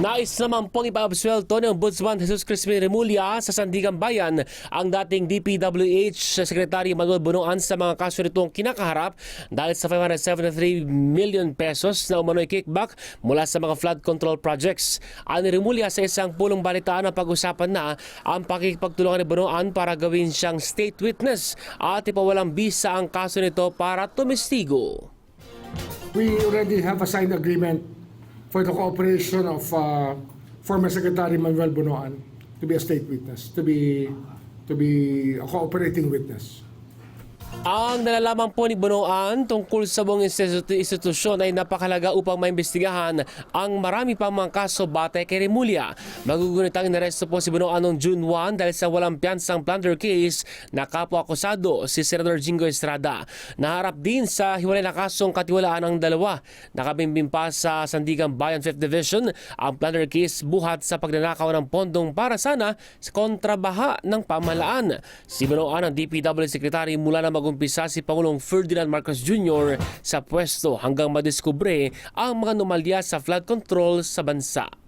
Nais naman pong ipaabsuelto ng Ombudsman Jesus Crispin Remulla sa Sandigan Bayan ang dating DPWH Secretary Manuel Bunoan sa mga kaso nitong kinakaharap dahil sa 573 million pesos na umano'y kickback mula sa mga flood control projects. Ani Remulla sa isang pulong balitaan na pag-usapan na ang pakikipagtulungan ni Bunoan para gawin siyang state witness at ipawalang bisa ang kaso nito para tumestigo. We already have a signed agreement for the cooperation of former Secretary Manuel Bunoan to be a state witness, to be a cooperating witness. Ang nalalaman po ni Bunoan tungkol sa buong institusyon ay napakalaga upang maimbestigahan ang marami pang mga kaso batay kay Remulla. Magugunitang inaresto po si Bunoan noong June 1 dahil sa walang piyansang plunder case na kapwa-akusado si Senador Jingo Estrada. Naharap din sa hiwalay na kasong katiwalaan ng dalawa. Nakabimbing pa sa Sandigan Bayan 5th Division ang plunder case buhat sa pagnanakaw ng pondong para sana sa kontrabaha ng pamahalaan. Si Bunoan ang DPW Secretary mula na mag-umpisa si Pangulong Ferdinand Marcos Jr. sa pwesto hanggang madiskubre ang mga anomalya sa flood control sa bansa.